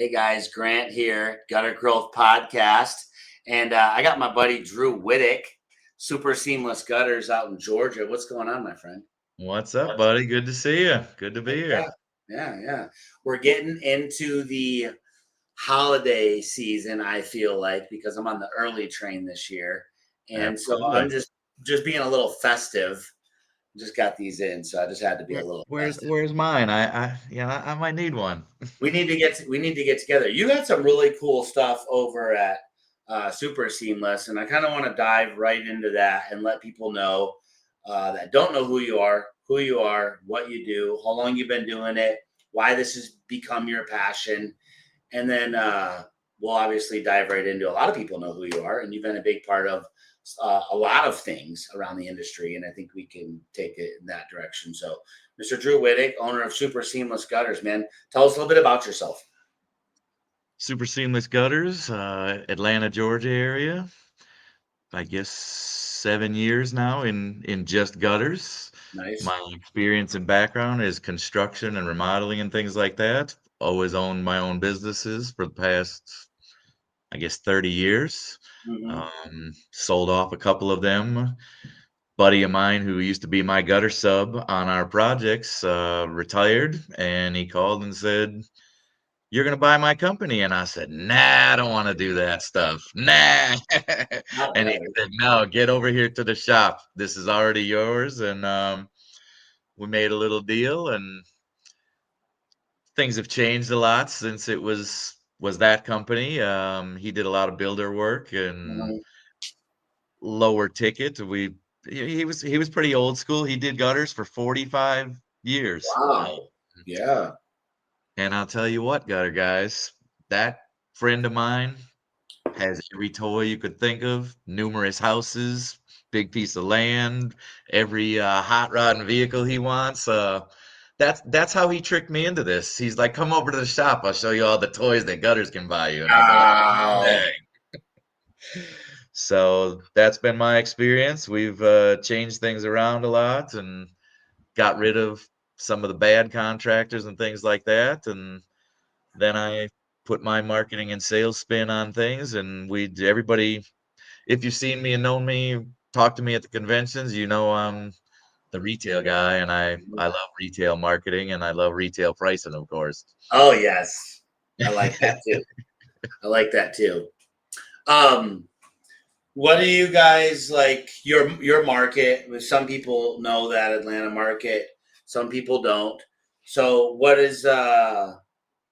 Hey guys, Grant here, Gutter Growth Podcast. And I got my buddy Drew Wittig, Super Seamless Gutters out in Georgia. What's going on, my friend? What's up, buddy? Good to see you. Good to be here. Yeah. We're getting into the holiday season, I feel like, because I'm on the early train this year. And so I'm Absolutely. just being a little festive. Just got these in, so I just had to be a little Where's festive. where's mine? I might need one. We need to get together. You got some really cool stuff over at Super Seamless, and I kind of want to dive right into that and let people know that don't know who you are, what you do, how long you've been doing it, why this has become your passion, and then we'll obviously dive right into. A lot of people know who you are, and you've been a big part of a lot of things around the industry, and I think we can take it in that direction. So, Mr. Drew Wittig, owner of Super Seamless Gutters, man, tell us a little bit about yourself. Super Seamless Gutters, Atlanta, Georgia area. I guess 7 years now in just gutters. Nice. My experience and background is construction and remodeling and things like that. Always owned my own businesses for the past, I guess, 30 years. Mm-hmm. Sold off a couple of them. Buddy of mine who used to be my gutter sub on our projects retired, and he called and said, "You're gonna buy my company," and I said, "Nah, I don't want to do that stuff. Nah." Not And he bad. said, "No, get over here to the shop. This is already yours." And we made a little deal, and things have changed a lot since it was that company. He did a lot of builder work and Mhm. lower ticket. He was pretty old school. He did gutters for 45 years. Wow. Yeah. And I'll tell you what, gutter guys, that friend of mine has every toy you could think of, numerous houses, big piece of land, every hot rod and vehicle he wants. That's how he tricked me into this. He's like, "Come over to the shop. I'll show you all the toys that gutters can buy you." And I'm like, Wow. "Dang." So that's been my experience. We've changed things around a lot and got rid of some of the bad contractors and things like that. And then I put my marketing and sales spin on things. And everybody, if you've seen me and known me, talk to me at the conventions, you know I'm the retail guy, and I love retail marketing and I love retail pricing, of course. Oh yes. I like that too. I like that too. Um, what do you guys like your market? Some people know that Atlanta market, some people don't. So what is the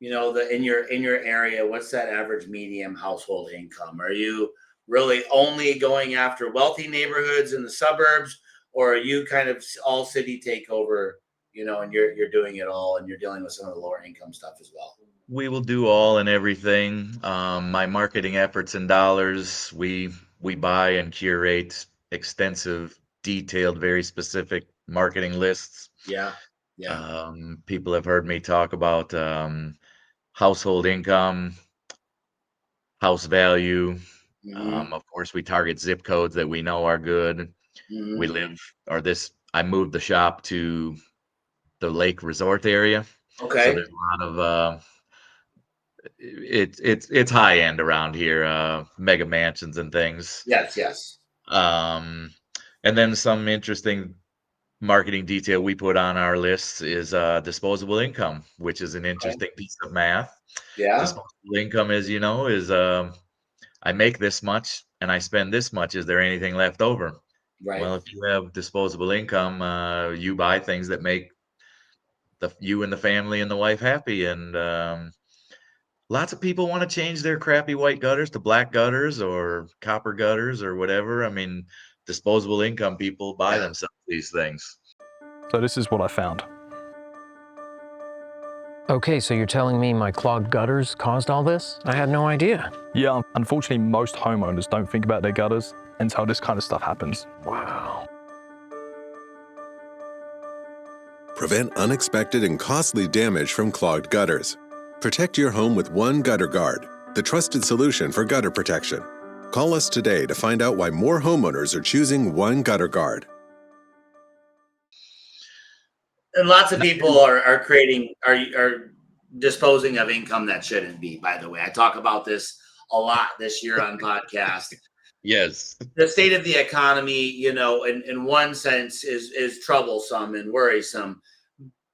in your area, what's that average medium household income? Are you really only going after wealthy neighborhoods in the suburbs, or are you kind of all city takeover, and you're doing it all and you're dealing with some of the lower income stuff as well? We will do all and everything. My marketing efforts in dollars, we buy and curate extensive, detailed, very specific marketing lists. Yeah. Yeah. People have heard me talk about household income, house value. Mm-hmm. Of course, we target zip codes that we know are good. We Mm-hmm. live, or this, I moved the shop to the lake resort area. So Okay. there's a lot of it's high end around here, mega mansions and things. Yes. Um, and then some interesting marketing detail we put on our lists is disposable income, which is an Okay. interesting piece of math. Yeah. Disposable income, as you know, is I make this much and I spend this much. Is there anything left over? Right. Well, if you have disposable income, you buy things that make you and the family and the wife happy. And lots of people want to change their crappy white gutters to black gutters or copper gutters or whatever. I mean, disposable income people buy Yeah. themselves these things. So this is what I found. Okay, so you're telling me my clogged gutters caused all this? I had no idea. Yeah, unfortunately, most homeowners don't think about their gutters until this kind of stuff happens. Wow. Prevent unexpected and costly damage from clogged gutters. Protect your home with One Gutter Guard, the trusted solution for gutter protection. Call us today to find out why more homeowners are choosing One Gutter Guard. And lots of people are creating are disposing of income that shouldn't be, by the way. I talk about this a lot this year on podcast. Yes. The state of the economy, in one sense is troublesome and worrisome,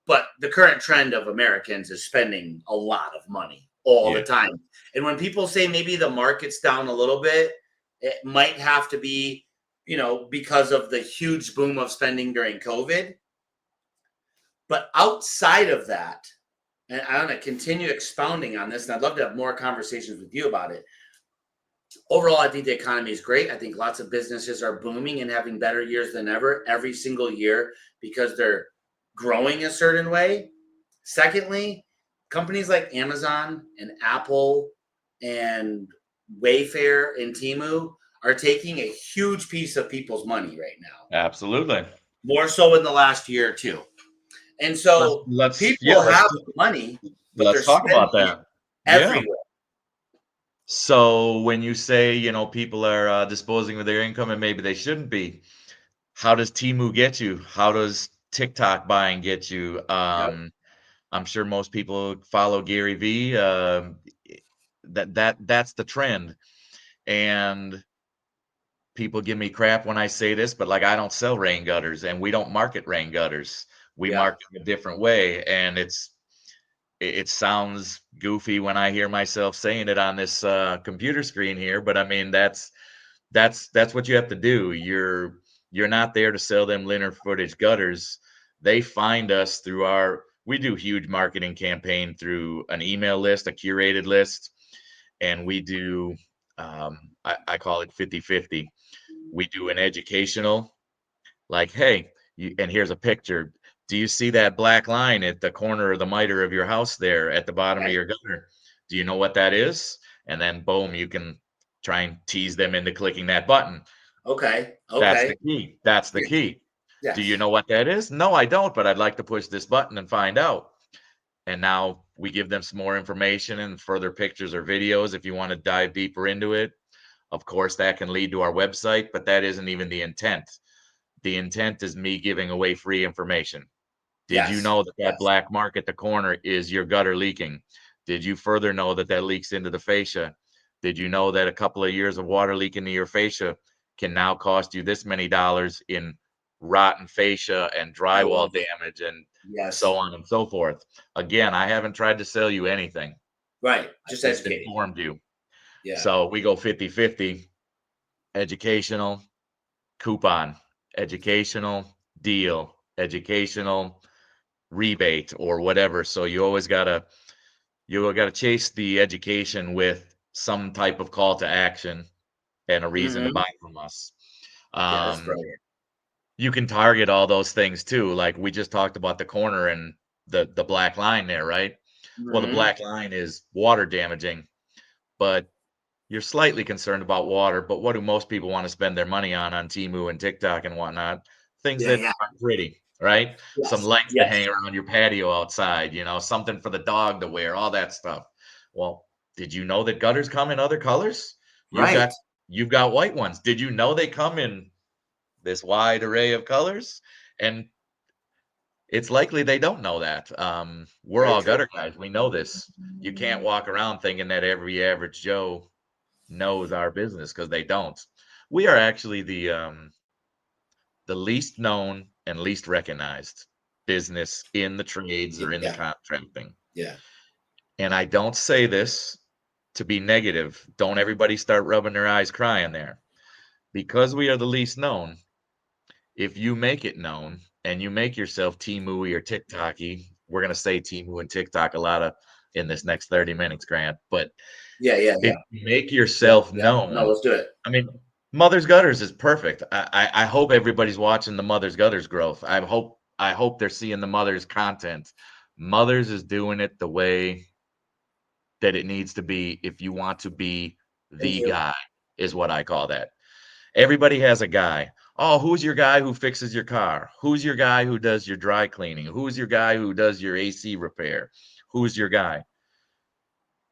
but the current trend of Americans is spending a lot of money all the time. And when people say maybe the market's down a little bit, it might have to be, because of the huge boom of spending during COVID. But outside of that, and I want to continue expounding on this, and I'd love to have more conversations with you about it. Overall, I think the economy is great. I think lots of businesses are booming and having better years than ever every single year because they're growing a certain way. Secondly, companies like Amazon and Apple and Wayfair and Temu are taking a huge piece of people's money right now. Absolutely. More so in the last year or two. And so people have money, but let's talk about that everywhere. So when you say, people are disposing of their income and maybe they shouldn't be, how does Temu get you? How does TikTok buying get you? I'm sure most people follow Gary Vee. That's the trend. And people give me crap when I say this, but like I don't sell rain gutters and we don't market rain gutters. We market a different way. And it sounds goofy when I hear myself saying it on this computer screen here, but I mean that's what you have to do. You're not there to sell them linear footage gutters. They find us through we do huge marketing campaign through an email list, a curated list, and we do I call it 50-50. We do an educational, like, hey, and here's a picture. Do you see that black line at the corner of the miter of your house there at the bottom of your gutter? Do you know what that is? And then boom, you can try and tease them into clicking that button. Okay. That's the key. That's the key. Yes. Do you know what that is? No, I don't, but I'd like to push this button and find out. And now we give them some more information and further pictures or videos if you want to dive deeper into it. Of course, that can lead to our website, but that isn't even the intent. The intent is me giving away free information. Did you know that black mark at the corner is your gutter leaking? Did you further know that leaks into the fascia? Did you know that a couple of years of water leak into your fascia can now cost you this many dollars in rotten fascia and drywall damage and so on and so forth? Again, I haven't tried to sell you anything. Right. Just informed you. Yeah. So we go 50-50, educational, coupon, educational, deal, educational, rebate, or whatever. So you always gotta chase the education with some type of call to action and a reason to buy from us. That's brilliant. You can target all those things too. Like we just talked about the corner and the black line there, right? Well, the black line is water damaging, but you're slightly concerned about water. But what do most people want to spend their money on Temu and TikTok and whatnot? Things that are pretty, right? Yes. Some lights to hang around your patio outside, something for the dog to wear, all that stuff. Well, did you know that gutters come in other colors? You've got white ones. Did you know they come in this wide array of colors? And it's likely they don't know that. We're all gutter guys. We know this. You can't walk around thinking that every average Joe knows our business, because they don't. We are actually the least known and least recognized business in the trades or in the contracting. Yeah. And I don't say this to be negative. Don't everybody start rubbing their eyes crying there. Because we are the least known, if you make it known and you make yourself Temu or TikTok-y, we're going to say Temu and TikTok a lot in this next 30 minutes, Grant, but if you make yourself known. No, let's do it. I mean, Mother's Gutters is perfect. I hope everybody's watching the Mother's Gutters growth. I hope they're seeing the Mother's content. Mother's is doing it the way that it needs to be if you want to be the guy, is what I call that. Everybody has a guy. Oh, who's your guy who fixes your car? Who's your guy who does your dry cleaning? Who's your guy who does your AC repair? Who's your guy?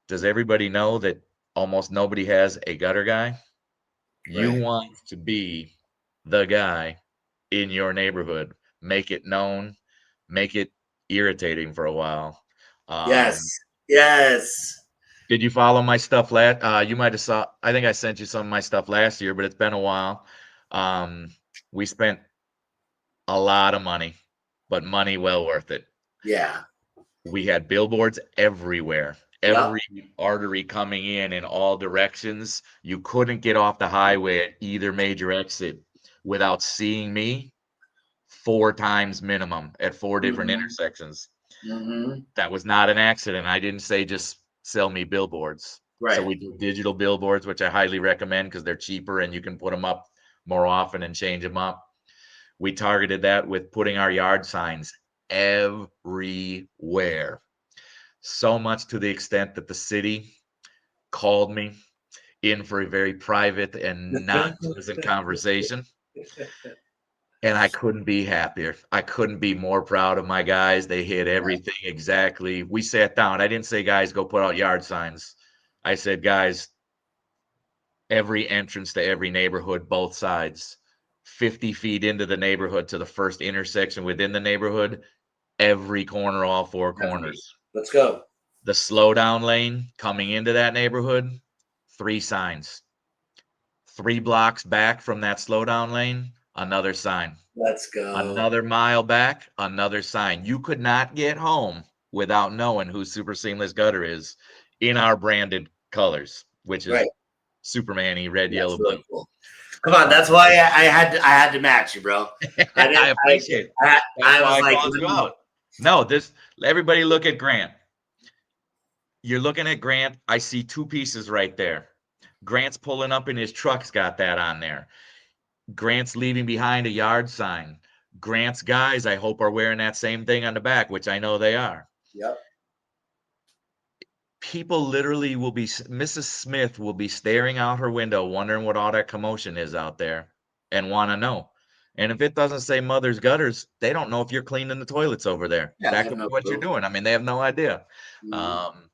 Does everybody know that almost nobody has a gutter guy? Right. You want to be the guy in your neighborhood. Make it known. Make it irritating for a while. Yes. Um, Yes. did you follow my stuff last? You might have saw. I think I sent you some of my stuff last year, but it's been a while. We spent a lot of money, but money well worth it. Yeah. We had billboards everywhere, Yep. every artery coming in all directions. You couldn't get off the highway at either major exit without seeing me 4 times minimum at 4 different Mm-hmm. intersections. Mm-hmm. That was not an accident. I didn't say just sell me billboards. So Right. we do digital billboards, which I highly recommend because they're cheaper and you can put them up more often and change them up. We targeted that with putting our yard signs everywhere. So much to the extent that the city called me in for a very private and not pleasant conversation. And I couldn't be happier. I couldn't be more proud of my guys. They hit everything exactly. We sat down. I didn't say, guys, go put out yard signs. I said, guys, every entrance to every neighborhood, both sides, 50 feet into the neighborhood to the first intersection within the neighborhood, every corner, all 4 corners. Let's go. The slowdown lane coming into that neighborhood, 3 signs. 3 blocks back from that slowdown lane, another sign. Let's go. Another mile back, another sign. You could not get home without knowing who Super Seamless Gutter is in our branded colors, which is Right. Superman-y, red, That's yellow, really blue. cool. Come on, that's why I had to match you, bro. I appreciate it. I That's was why I like, called you out. No, everybody look at Grant. You're looking at Grant. I see 2 pieces right there. Grant's pulling up in his truck's got that on there. Grant's leaving behind a yard sign. Grant's guys, I hope, are wearing that same thing on the back, which I know they are. Yep. People literally will be, Mrs. Smith will be staring out her window, wondering what all that commotion is out there and want to know. And if it doesn't say Mother's Gutters, they don't know if you're cleaning the toilets over there. Yeah, they That have could be no what you're clue. doing. I mean, they have no idea.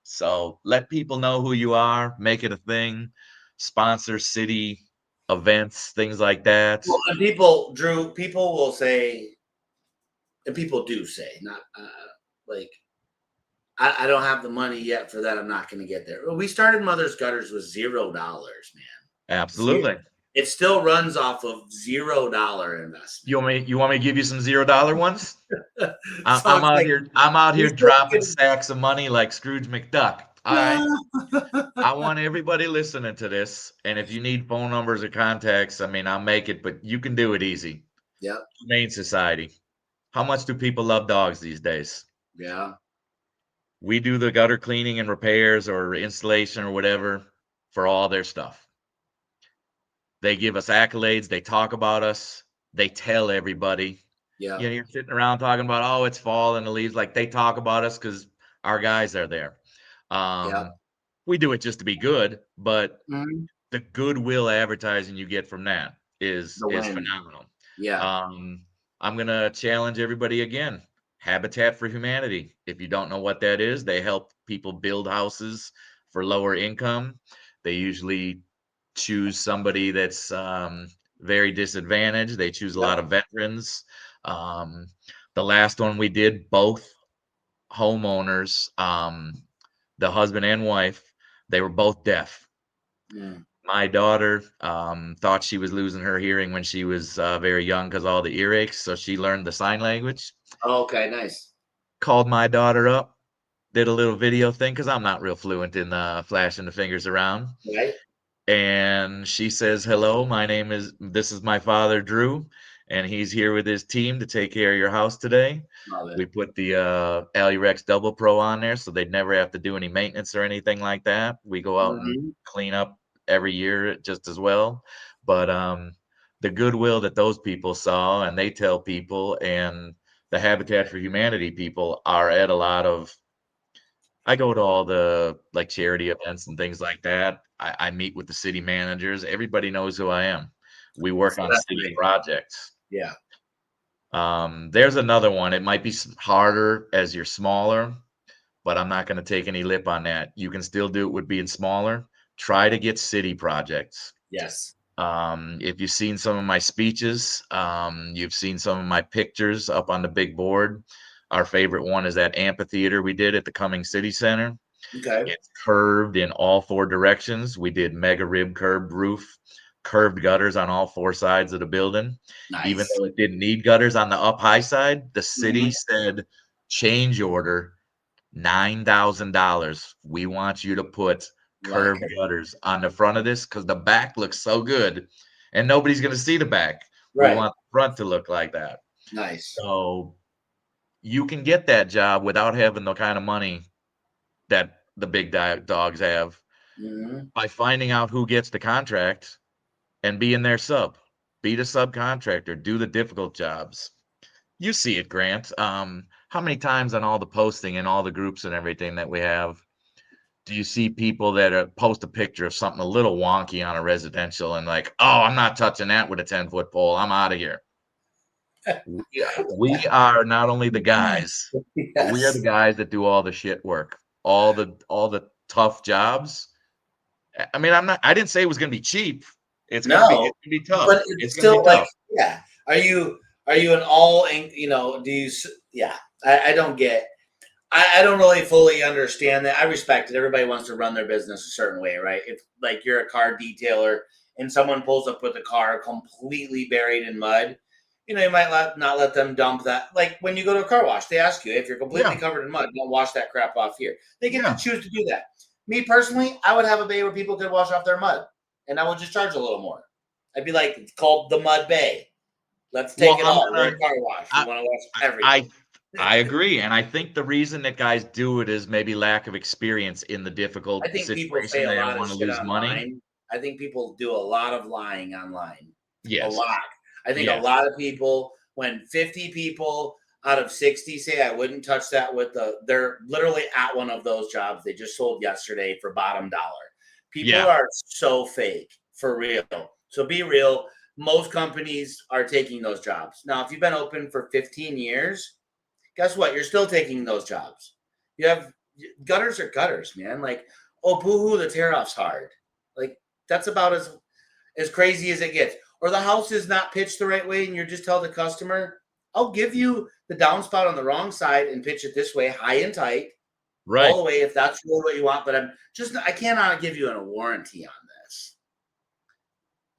So let people know who you are, make it a thing, sponsor city events, things like that. Well, and people, Drew, people will say, and people do say, not like, I don't have the money yet for that. I'm not going to get there. We started Mother's Gutters with $0, man. Absolutely. It still runs off of $0 investment. You want me to give you some $0 ones? I'm out like, here. I'm out here dropping sacks of money like Scrooge McDuck. All right. I want everybody listening to this, and if you need phone numbers or contacts, I mean, I'll make it, but you can do it easy. Yep. Humane Society. How much do people love dogs these days? Yeah. We do the gutter cleaning and repairs or installation or whatever for all their stuff. They give us accolades. They talk about us. They tell everybody. Yeah. You know, you're sitting around talking about, oh, it's fall and the leaves. Like they talk about us because our guys are there. We do it just to be good, but the goodwill advertising you get from that is phenomenal. Yeah. I'm gonna challenge everybody again. Habitat for Humanity. If you don't know what that is, they help people build houses for lower income. They usually choose somebody that's very disadvantaged. They choose a lot of veterans. The last one we did, both homeowners, the husband and wife, they were both deaf. My daughter thought she was losing her hearing when she was very young because all the earaches, so she learned the sign language. Oh, okay, nice. Called my daughter up, did a little video thing because I'm not real fluent in flashing the fingers around. Right. And she says, hello, this is my father, Drew, and he's here with his team to take care of your house today. We put the Alurex Double Pro on there so they'd never have to do any maintenance or anything like that. We go out and clean up every year just as well. But the goodwill that those people saw, and they tell people, and the Habitat for Humanity people are at a lot of, I go to all the like charity events and things like that. I meet with the city managers. Everybody knows who I am. We work on city projects. Yeah. There's another one. It might be harder as you're smaller, but I'm not going to take any lip on that. You can still do it with being smaller. Try to get city projects. Yes. If you've seen some of my speeches, you've seen some of my pictures up on the big board. Our favorite one is that amphitheater we did at the Cumming City Center. Okay. It's curved in all 4 directions. We did mega rib curved roof, curved gutters on all 4 sides of the building. Even Nice. though it didn't need gutters on the up high side, the city Mhm. said, change order, $9,000. We want you to put curved Like, gutters on the front of this because the back looks so good and nobody's going to see the back. We right. want the front to look like that. Nice. So you can get that job without having the kind of money that the big dogs have Mhm. by finding out who gets the contract and being their sub. Be the subcontractor, do the difficult jobs. You see it, Grant. How many times on all the posting and all the groups and everything that we have do you see people that post a picture of something a little wonky on a residential and like, oh, I'm not touching that with a 10-foot pole. I'm out of here. We are not only the guys, but we are the Yes. guys that do all the shit work, all the tough jobs. I mean, I didn't say it was going to be cheap. It's going to be No, tough. but It's it's going to be still like, tough. yeah. Are you an all in, do you, yeah, I don't get, I don't really fully understand that. I respect it. Everybody wants to run their business a certain way, right? If like you're a car detailer and someone pulls up with a car completely buried in mud, you might not let them dump that. Like when you go to a car wash, they ask you if you're completely Yeah, covered in mud, don't wash that crap off here. They get to yeah. choose to do that. Me personally, I would have a bay where people could wash off their mud, and I would just charge a little more. I'd be like, it's called the Mud Bay. Let's take Well, it all. We're a car wash. We want to wash everything. I agree, and I think the reason that guys do it is maybe lack of experience in the I difficult think people say situation. a They don't lot of want to shit lose money. online. I think people do a lot of lying online. A Yes, lot. I think a yes, lot of people, when 50 people out of 60 say I wouldn't touch that they're literally at one of those jobs they just sold yesterday for bottom dollar. People yeah, are so fake, for real. So be real. Most companies are taking those jobs. Now, if you've been open for 15 years, guess what? You're still taking those jobs. You have gutters are gutters, man. Like, oh, boo-hoo, the tear-off's hard. Like, that's about as crazy as it gets. Or the house is not pitched the right way and you're just tell the customer, I'll give you the downspout on the wrong side and pitch it this way, high and tight, all right. the way if that's really what you want. But I cannot give you a warranty on this.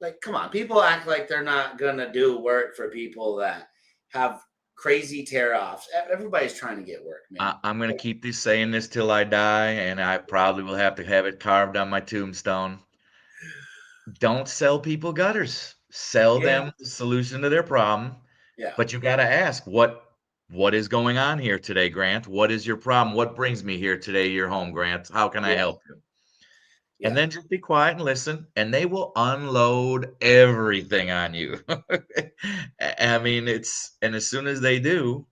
Like, come on, people act like they're not gonna do work for people that have crazy tear-offs. Everybody's trying to get work, man. I'm going to keep saying this till I die, and I probably will have to have it carved on my tombstone. Don't sell people gutters. Sell Yeah, them the solution to their problem. yeah, But you got to ask what is going on here today, Grant? What is your problem? What brings me here today, your home, Grant? How can I yeah, help you? And yeah. then just be quiet and listen, and they will unload everything on you. I mean, and as soon as they do,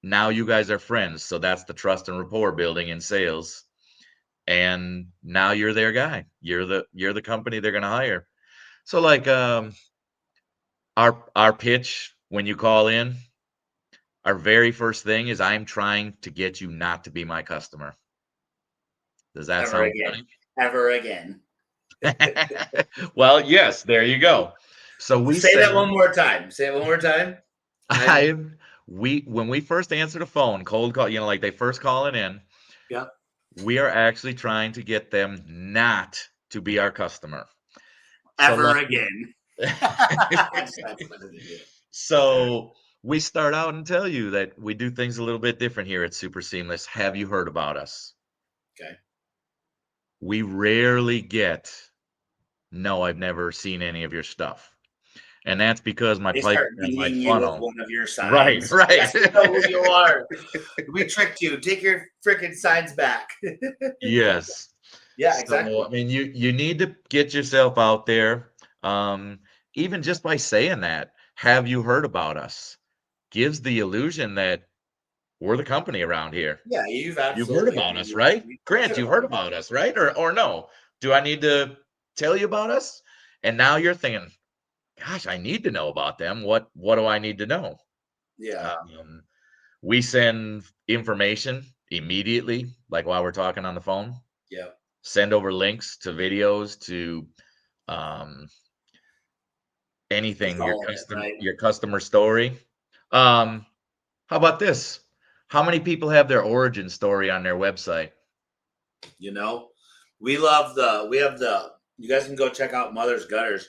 now you guys are friends. So that's the trust and rapport building in sales. And now you're their guy. You're the company they're going to hire. So like our pitch when you call in, our very first thing is I'm trying to get you not to be my customer. Does that Ever sound again. funny? Ever again. Well, yes, there you go. So we Say say that one more time. Say it one more time. when we first answer the phone, cold call, like they first calling in, Yeah. we are actually trying to get them not to be our customer. So Ever like again. so we start out and tell you that we do things a little bit different here at Super Seamless. Have you heard about us? Okay. We rarely get, no, I've never seen any of your stuff. And that's because my They start pipeline and my dinging you with funnel. one of your Right, signs. right. Yes, we know who you are. We tricked you. Take your freaking signs back. Yes. Yeah, So, exactly. I mean, you need to get yourself out there. Even just by saying that, have you heard about us? Gives the illusion that we're the company around here. Yeah, you've You've heard absolutely. about us, right? You've Grant, you've heard about us, right? Or no? Do I need to tell you about us? And now you're thinking, gosh, I need to know about them. What do I need to know? Yeah. We send information immediately, like while we're talking on the phone. Yeah. Send over links to videos to anything, All of it, right? your customer story. How about this? How many people have their origin story on their website? You know, we have you guys can go check out Mother's Gutters.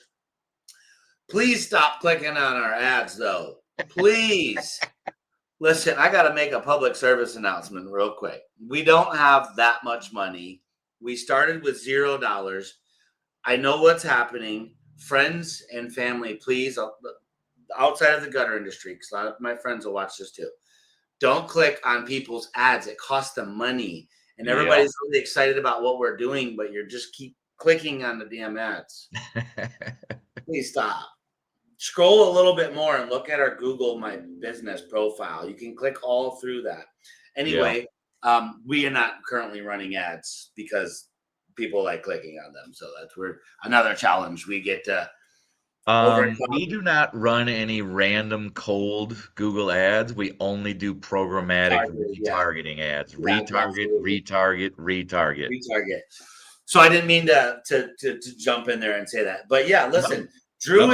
Please stop clicking on our ads though. Please. Listen, I got to make a public service announcement real quick. We don't have that much money. We started with $0. I know what's happening. Friends and family, please, outside of the gutter industry, because a lot of my friends will watch this too. Don't click on people's ads. It costs them money. And everybody's really excited about what we're doing, but you're just keep clicking on the damn ads. Please stop. Scroll a little bit more and look at our Google My Business profile. You can click all through that. Anyway, we are not currently running ads because people like clicking on them. So that's another challenge we get to we do not run any random cold Google ads. We only do programmatic retargeting ads. Retarget. So I didn't mean to jump in there and say that. But yeah, listen, Drew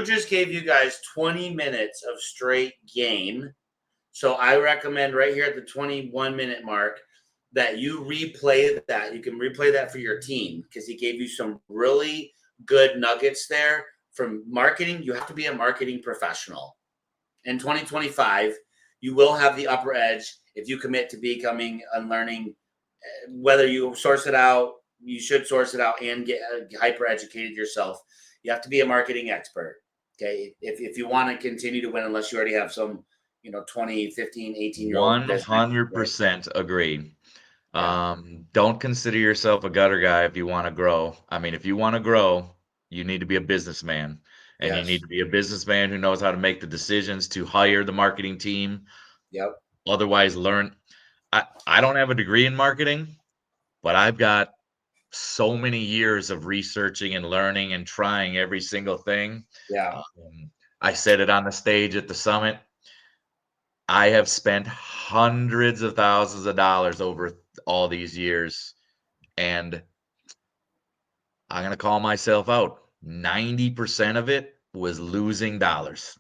just gave you guys 20 minutes of straight game. So I recommend right here at the 21-minute mark that you replay that. You can replay that for your team because he gave you some really good nuggets there from marketing. You have to be a marketing professional. In 2025, you will have the upper edge if you commit to becoming and learning. Whether you source it out, you should source it out and get hyper educated yourself. You have to be a marketing expert. Okay. If you want to continue to win, unless you already have some, 20, 15, 18-year-old 100% agree. Don't consider yourself a gutter guy if you want to grow. I mean, if you want to grow, you need to be a businessman, and you need to be a businessman who knows how to make the decisions to hire the marketing team. Yep. Otherwise, learn. I don't have a degree in marketing, but I've got so many years of researching and learning and trying every single thing. Yeah. I said it on the stage at the summit. I have spent hundreds of thousands of dollars over all these years, and I'm going to call myself out. 90% of it was losing dollars.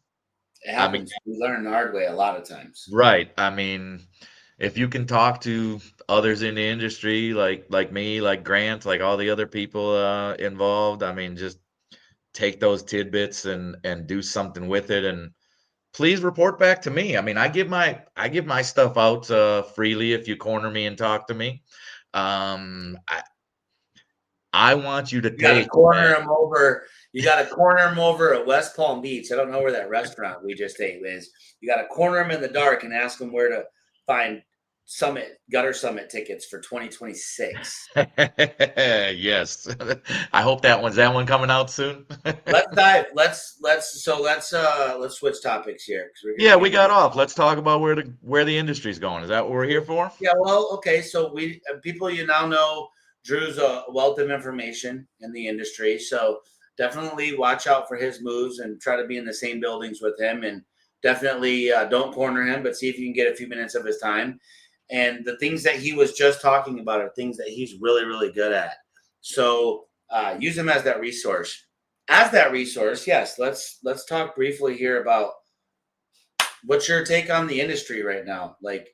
It happens. We learn the hard way a lot of times. Right. I mean, if you can talk to others in the industry, like me, like Grant, like all the other people involved, I mean, just take those tidbits and do something with it, and please report back to me. I mean, I give my stuff out freely if you corner me and talk to me. I want you to take corner him over. You got to corner him over at West Palm Beach. I don't know where that restaurant we just ate is. You got to corner him in the dark and ask him where to find Gutter Summit tickets for 2026. Yes. I hope that one coming out soon. Let's dive. Let's switch topics here. We got off. Let's talk about where the industry's going. Is that what we're here for? Yeah. Well, okay. So people, you now know Drew's a wealth of information in the industry. So definitely watch out for his moves and try to be in the same buildings with him, and definitely don't corner him, but see if you can get a few minutes of his time. And the things that he was just talking about are things that he's really, really good at. So use him as that resource. Yes, let's talk briefly here about what's your take on the industry right now. Like,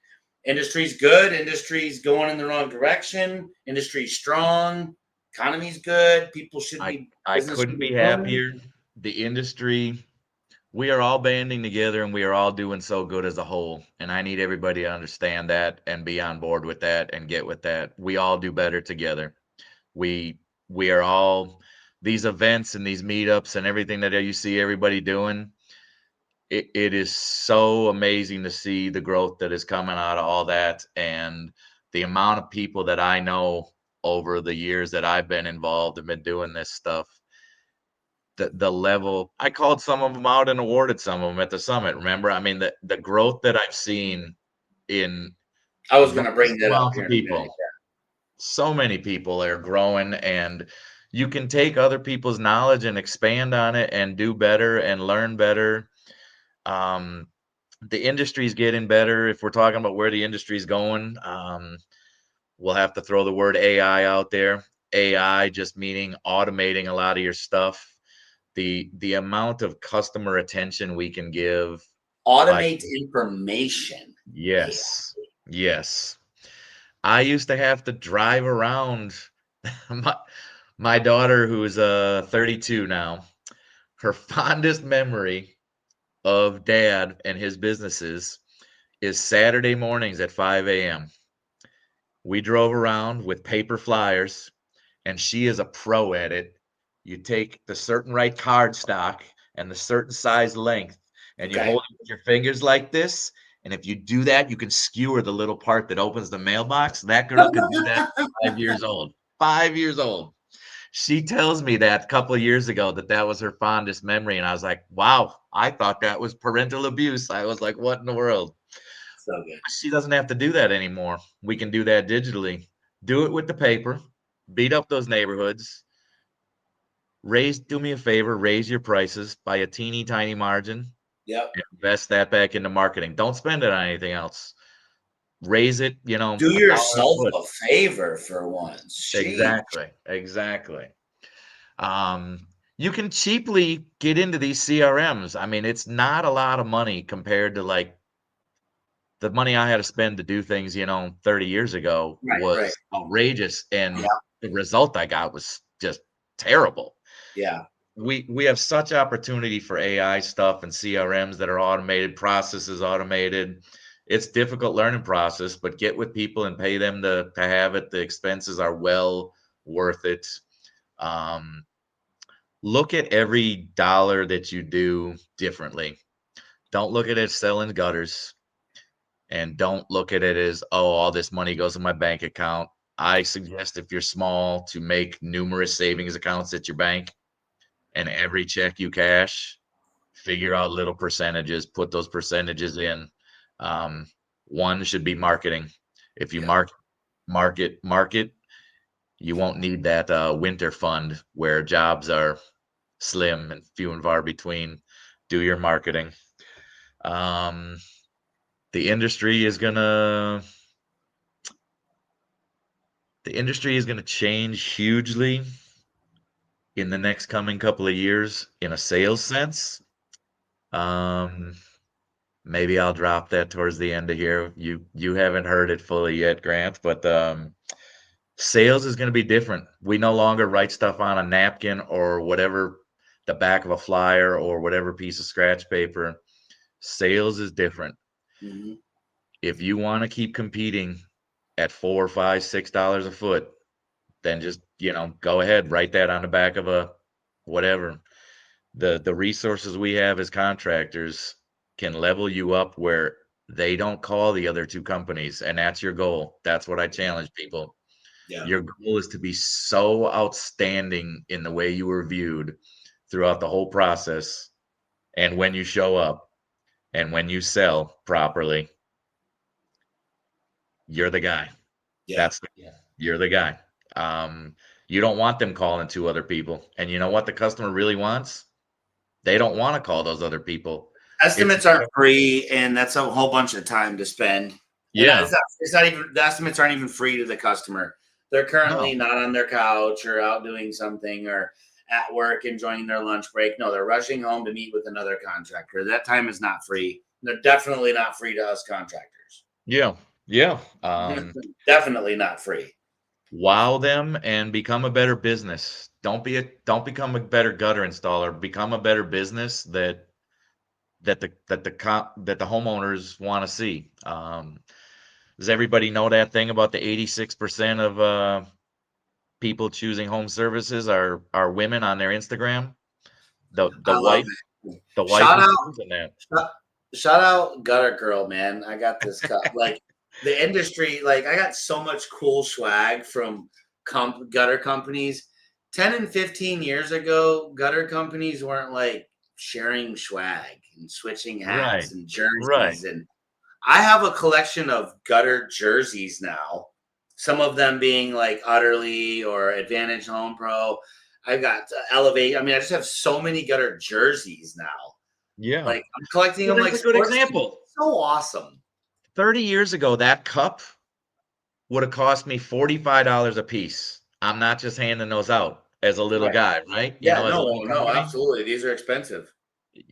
industry's good, industry's going in the wrong direction, industry's strong, economy's good, people should be. I couldn't be happier. The industry, we are all banding together and we are all doing so good as a whole. And I need everybody to understand that and be on board with that and get with that. We all do better together. We are all, these events and these meetups and everything that you see everybody doing, it is so amazing to see the growth that is coming out of all that, and the amount of people that I know over the years that I've been involved and been doing this stuff. The level, I called some of them out and awarded some of them at the summit. Remember, I mean, the growth that I've seen in. I was going to bring that up here. People, so many people are growing, and you can take other people's knowledge and expand on it and do better and learn better. The industry's getting better. If we're talking about where the industry's going, we'll have to throw the word AI out there. AI just meaning automating a lot of your stuff. The amount of customer attention we can give. Automate information. Yes. Yes. I used to have to drive around my, my daughter, who's 32 now. Her fondest memory of dad and his businesses is Saturday mornings at 5 a.m. We drove around with paper flyers, and she is a pro at it. You take the certain right card stock and the certain size length, and you Okay. hold it with your fingers like this. And if you do that, you can skewer the little part that opens the mailbox. That girl could do that at 5 years old. 5 years old. She tells me that a couple of years ago that was her fondest memory. And I was like, wow, I thought that was parental abuse. I was like, what in the world? So good. She doesn't have to do that anymore. We can do that digitally. Do it with the paper. Beat up those neighborhoods. Do me a favor, raise your prices by a teeny tiny margin. Yep. And invest that back into marketing. Don't spend it on anything else. Raise it, Do $1 a yourself foot. a favor for once. Sheesh. Exactly. You can cheaply get into these CRMs. I mean, it's not a lot of money compared to like the money I had to spend to do things, 30 years ago Right. was outrageous, and Yeah. the result I got was just terrible. Yeah. We have such opportunity for AI stuff and CRMs that are automated, processes automated. It's difficult learning process, but get with people and pay them to have it. The expenses are well worth it. Look at every dollar that you do differently. Don't look at it as selling gutters, and don't look at it as, oh, all this money goes in my bank account. I suggest, if you're small, to make numerous savings accounts at your bank, and every check you cash, figure out little percentages, put those percentages in. One should be marketing. If you Yeah. market, you won't need that winter fund where jobs are slim and few and far between. Do your marketing. The industry is gonna change hugely in the next coming couple of years in a sales sense. Maybe I'll drop that towards the end of here. You haven't heard it fully yet, Grant, but sales is going to be different. We no longer write stuff on a napkin or whatever, the back of a flyer or whatever piece of scratch paper. Sales is different. Mhm. If you want to keep competing at $4, $5, $6 a foot, then just, go ahead, write that on the back of a whatever. The resources we have as contractors can level you up where they don't call the other two companies, and that's your goal. That's what I challenge people. Yeah. Your goal is to be so outstanding in the way you were viewed throughout the whole process, and when you show up and when you sell properly, you're the guy. Yeah. You're the guy. You don't want them calling two other people. And you know what the customer really wants? They don't want to call those other people. Estimates aren't free, and that's a whole bunch of time to spend. Yeah. And it's not even, the estimates aren't even free to the customer. They're currently not on their couch or out doing something or at work enjoying their lunch break. No, they're rushing home to meet with another contractor. That time is not free. They're definitely not free to us contractors. Yeah. Definitely not free. Wow them and become a better business. Don't become a better gutter installer. Become a better business that the homeowners want to see. Does everybody know that thing about the 86% of people choosing home services are women on their Instagram? The I love wife it. the wife Shout is out, choosing that. shout out Gutter Girl, man. I got this cup. Like the industry, like I got so much cool swag from gutter companies. 10 and 15 years ago, gutter companies weren't like sharing swag and switching Right. hats and jerseys. Right. And I have a collection of gutter jerseys now. Some of them being like Utterly or Advantage Home Pro. I've got Elevate. I mean, I just have so many gutter jerseys now. Yeah. Like I'm collecting Well, them that's like a good sports example. teams. So awesome. 30 years ago, that cup would have cost me $45 a piece. I'm not just handing those out as a little Right. guy, right? Yeah, As a no, little company. absolutely. These are expensive.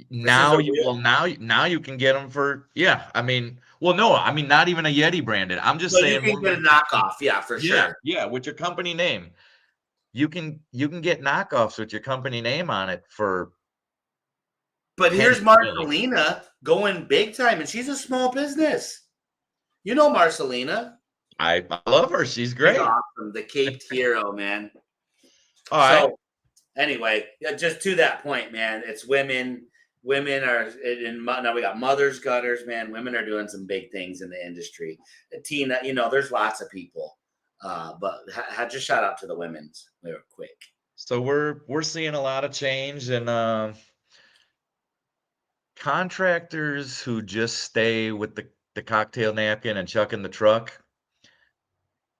Now This is a real. now you can get them for, I mean, Well, no, I mean, not even a Yeti branded. I'm just So you saying can one get a with knockoff, yeah, for sure. yeah, with your company name. You can get knockoffs with your company name on it for But here's pennies, really. Marcelina going big time, and she's a small business. You know Marcelina. I love her. She's She's great. awesome. The caped hero, man. All right. So anyway, yeah, just to that point, man, it's women. Women are now we got mothers gutters, man. Women are doing some big things in the industry. Tina, there's lots of people, but just shout out to the women's real quick. So we're seeing a lot of change, and contractors who just stay with the cocktail napkin and chuck in the truck,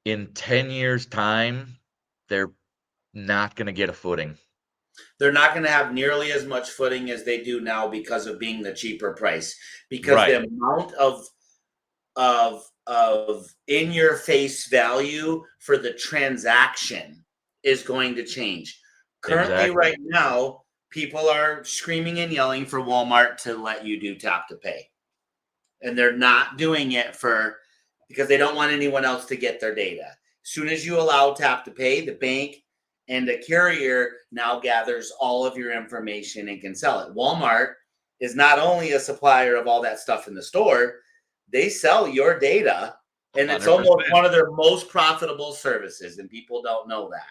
in 10 years' time, they're not going to get a footing. They're not going to have nearly as much footing as they do now because of being the cheaper price. Because Right. the amount of in your face value for the transaction is going to change. Currently, Exactly. right now, people are screaming and yelling for Walmart to let you do tap to pay. And they're not doing it because they don't want anyone else to get their data. As soon as you allow tap to pay, the bank and the carrier now gathers all of your information and can sell it. Walmart is not only a supplier of all that stuff in the store, they sell your data, and it's 100%. almost one of their most profitable services, and people don't know that.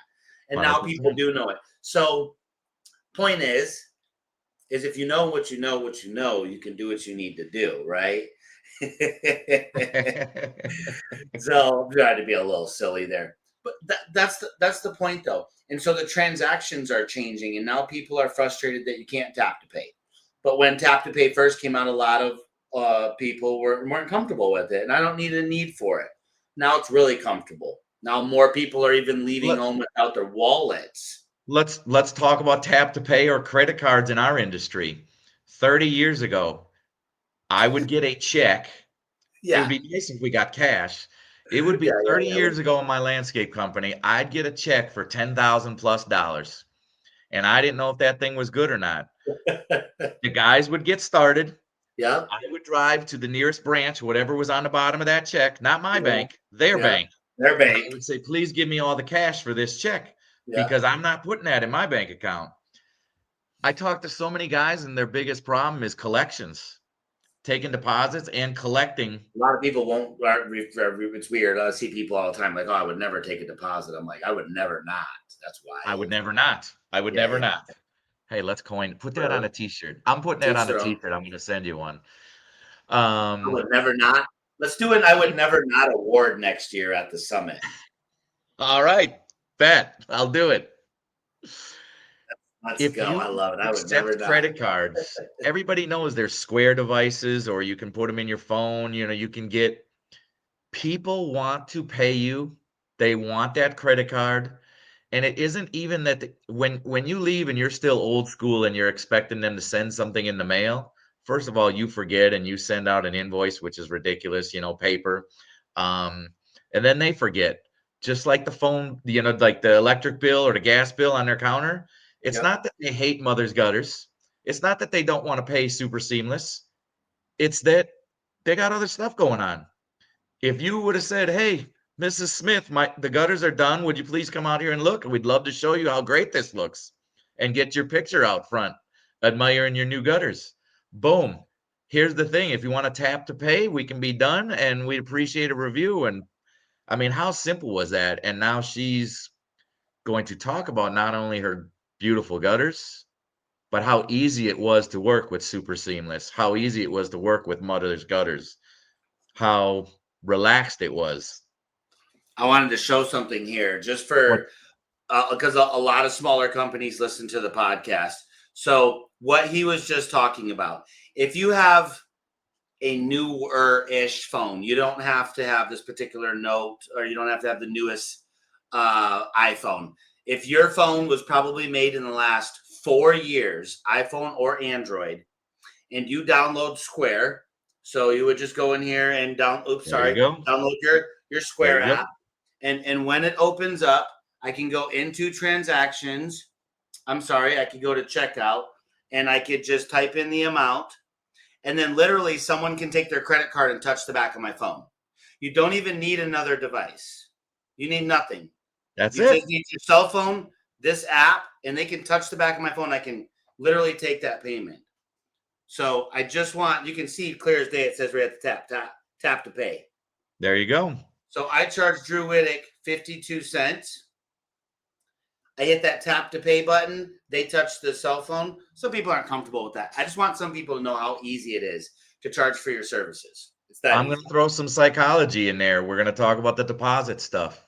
And now 100%. people do know it. So point is if you know what you know, you can do what you need to do, right? So I'm trying to be a little silly there. But that's the point, though. And so the transactions are changing, and now people are frustrated that you can't tap to pay. But when tap to pay first came out, a lot of people weren't comfortable with it, and I don't need a need for it. Now it's really comfortable. Now more people are even leaving home without their wallets. Let's talk about tap to pay or credit cards in our industry. 30 years ago, I would get a check. It would be nice if we got cash. It would be 30 years ago in my landscape company, I'd get a check for $10,000+. And I didn't know if that thing was good or not. The guys would get started. Yeah. I would drive to the nearest branch, whatever was on the bottom of that check, not my bank, their bank. Their bank. I would say, please give me all the cash for this check because I'm not putting that in my bank account. I talked to so many guys, and their biggest problem is collections. Taking deposits and collecting. A lot of people won't. It's weird. I see people all the time like, "Oh, I would never take a deposit." I'm like, "I would never not." That's why. I would never not. I would never not. Hey, let's put that on a t-shirt. I'm putting that on a t-shirt. I'm going to send you one. I would never not. Let's do an I would never not award next year at the summit. All right. Bet. I'll do it. Let's go. I love it. I would never not. Credit cards. Everybody knows there's Square devices, or you can put them in your phone. You can get. People want to pay you. They want that credit card. And it isn't even that when you leave and you're still old school and you're expecting them to send something in the mail, first of all, you forget and you send out an invoice, which is ridiculous, paper. And then they forget. Just like the phone, like the electric bill or the gas bill on their counter. It's not that they hate Mother's Gutters. It's not that they don't want to pay Super Seamless. It's that they got other stuff going on. If you would have said, hey, Mrs. Smith, the gutters are done. Would you please come out here and look? We'd love to show you how great this looks and get your picture out front, admiring your new gutters. Boom. Here's the thing. If you want to tap to pay, we can be done, and we'd appreciate a review. And I mean, how simple was that? And now she's going to talk about not only her beautiful gutters, but how easy it was to work with Super Seamless, how easy it was to work with Mother's Gutters, how relaxed it was. I wanted to show something here just for because a lot of smaller companies listen to the podcast. So what he was just talking about, if you have a newer-ish phone, you don't have to have this particular Note, or you don't have to have the newest iPhone. If your phone was probably made in the last 4 years, iPhone or Android, and you download Square, so you would just go in here and download your Square app. And when it opens up, I can go into transactions. I can go to checkout, and I could just type in the amount, And then literally someone can take their credit card and touch the back of my phone. You don't even need another device. You need nothing. That's You it. just need your cell phone, this app, and they can touch the back of my phone. I can literally take that payment. So I just want, you can see clear as day, it says right at the tap to pay. There you go. So I charge Drew Wittig 52 cents. I hit that tap to pay button. They touch the cell phone. Some people aren't comfortable with that. I just want some people to know how easy it is to charge for your services. It's that I'm easy. going to throw some psychology in there. We're going to talk about the deposit stuff.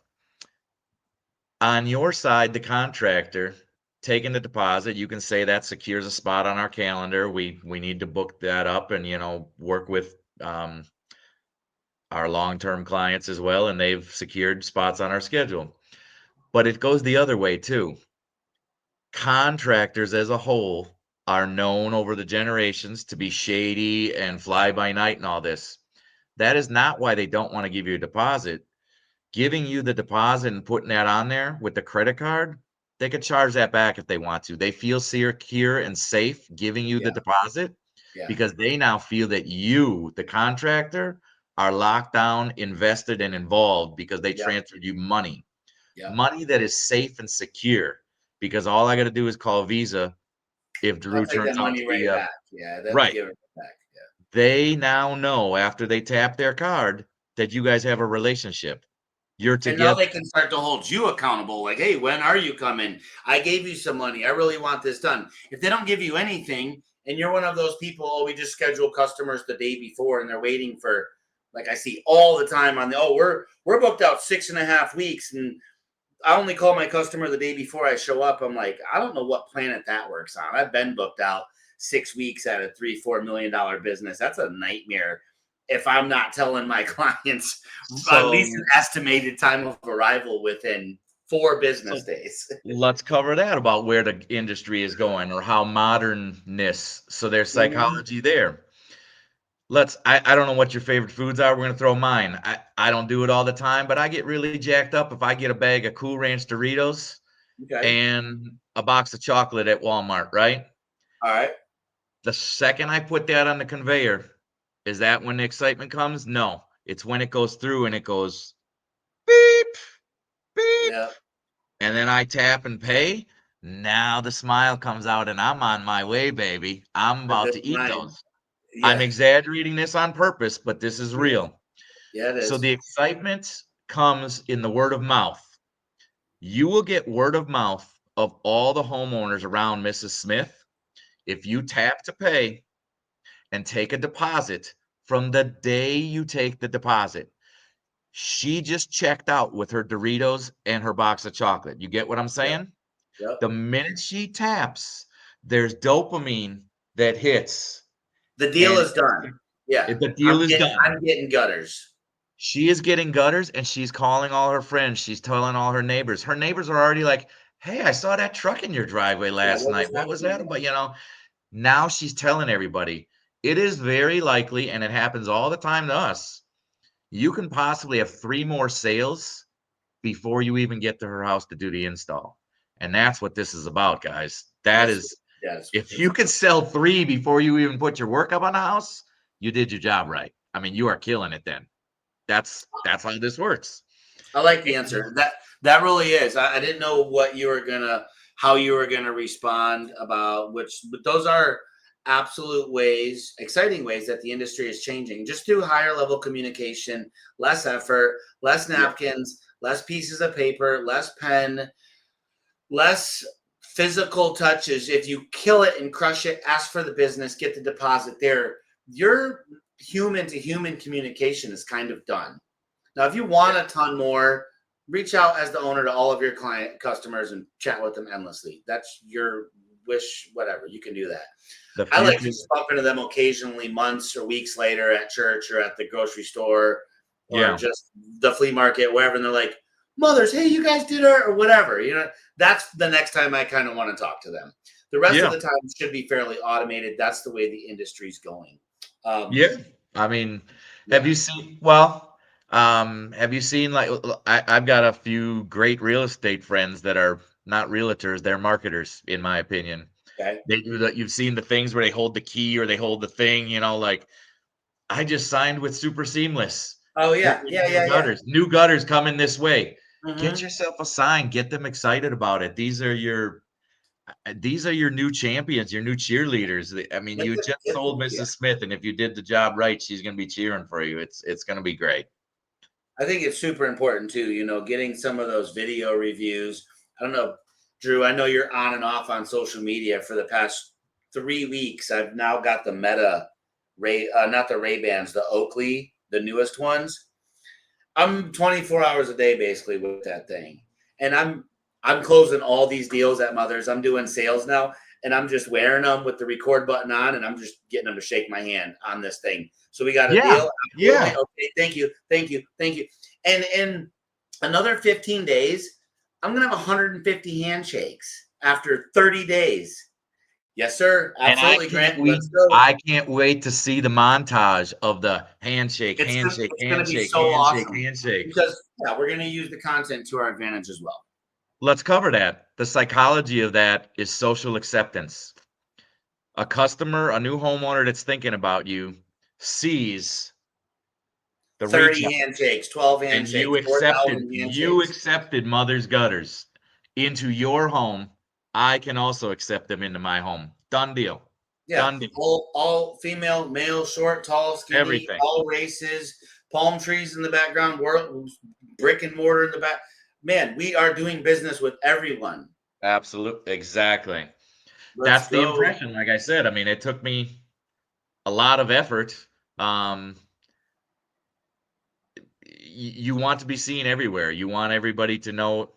On your side, the contractor taking the deposit, you can say that secures a spot on our calendar. We need to book that up and, you know, work with our long-term clients as well, and they've secured spots on our schedule. But it goes the other way too. Contractors as a whole are known over the generations to be shady and fly by night and all this. That is not why they don't want to give you a deposit. Giving you the deposit and putting that on there with the credit card, they could charge that back if they want to. They feel secure and safe giving you the deposit because they now feel that you, the contractor, are locked down, invested, and involved because they transferred you money. Money that is safe and secure, because all I got to do is call Visa if Drew turns out to be back. right. Give it back. They now know after they tap their card that you guys have a relationship. You're And now together. they can start to hold you accountable. Like, hey, when are you coming? I gave you some money. I really want this done. If they don't give you anything and you're one of those people, oh, we just schedule customers the day before and they're waiting for, like I see all the time on the, oh, we're booked out 6.5 weeks and I only call my customer the day before I show up. I'm like, I don't know what planet that works on. I've been booked out 6 weeks at a $3-4 million business. That's a nightmare. If I'm not telling my clients at least an estimated time of arrival within 4 business days. Let's cover that about where the industry is going or how modernness. So there's psychology there. I don't know what your favorite foods are. We're going to throw mine. I don't do it all the time, but I get really jacked up if I get a bag of Cool Ranch Doritos and a box of chocolate at Walmart, right? All right. The second I put that on the conveyor, is that when the excitement comes? No, it's when it goes through and it goes beep, beep. Yeah. And then I tap and pay. Now the smile comes out and I'm on my way, baby. I'm about to eat those. Yeah. I'm exaggerating this on purpose, but this is real. Yeah, it is. So the excitement comes in the word of mouth. You will get word of mouth of all the homeowners around Mrs. Smith if you tap to pay and take a deposit from the day you take the deposit. She just checked out with her Doritos and her box of chocolate. You get what I'm saying? Yep. The minute she taps, there's dopamine that hits. The deal is done. Yeah. The deal is done. I'm getting gutters. She is getting gutters and she's calling all her friends. She's telling all her neighbors. Her neighbors are already like, hey, I saw that truck in your driveway last night. What was that about? You know, now she's telling everybody. It is very likely, and it happens all the time to us, you can possibly have 3 more sales before you even get to her house to do the install. And that's what this is about, guys. That is, if you can sell 3 before you even put your work up on the house, you did your job right. I mean, you are killing it then. That's how this works. I like the answer. That really is. I didn't know how you were gonna respond about but those are absolute ways, exciting ways that the industry is changing. Just through higher level communication, less effort, less napkins, less pieces of paper, less pen, less physical touches. If you kill it and crush it, ask for the business, get the deposit there. Your human to human communication is kind of done. Now, if you want a ton more, reach out as the owner to all of your customers and chat with them endlessly. That's your wish, whatever. You can do that. I like to just bump into them occasionally, months or weeks later at church or at the grocery store or just the flea market, wherever. And they're like, mothers, hey, you guys did it or whatever. You know, that's the next time I kind of want to talk to them. The rest of the time should be fairly automated. That's the way the industry's going. I mean, have you seen, like, I've got a few great real estate friends that are not realtors, they're marketers, in my opinion. Okay. They do that. You've seen the things where they hold the key or they hold the thing, like I just signed with Super Seamless. Oh yeah, New yeah, yeah, yeah. gutters. New gutters coming this way. Get Mhm. yourself a sign. Get them excited about it. These are your new champions, your new cheerleaders. I mean, you just sold Yeah. Mrs. Smith, and if you did the job right, she's going to be cheering for you. It's going to be great. I think it's super important too, getting some of those video reviews. I don't know, Drew, I know you're on and off on social media for the past 3 weeks. I've now got the Meta not the Ray-Bans, the Oakley, the newest ones. I'm 24 hours a day basically with that thing. And I'm closing all these deals at Mother's. I'm doing sales now, and I'm just wearing them with the record button on, and I'm just getting them to shake my hand on this thing. So we got a deal. Yeah. Okay, thank you. And in another 15 days, I'm gonna have 150 handshakes after 30 days. Yes, sir. Absolutely, Grant. Let's go. I can't wait to see the montage of the handshake, It's handshake, gonna be handshake, so handshake, awesome handshake. because we're gonna use the content to our advantage as well. Let's cover that. The psychology of that is social acceptance. A customer, a new homeowner that's thinking about you sees the 30 reach out, handshakes, 12 and handshakes, 4,000 you handshakes. accepted Mother's Gutters into your home. I can also accept them into my home. Done deal. Yeah, Done deal. all female, male, short, tall, skinny, Everything. all races, palm trees in the background, brick and mortar in the back. Man, we are doing business with everyone. Absolutely. Exactly. Let's That's the go. impression. Like I said, I mean, it took me a lot of effort. You want to be seen everywhere. You want everybody to know.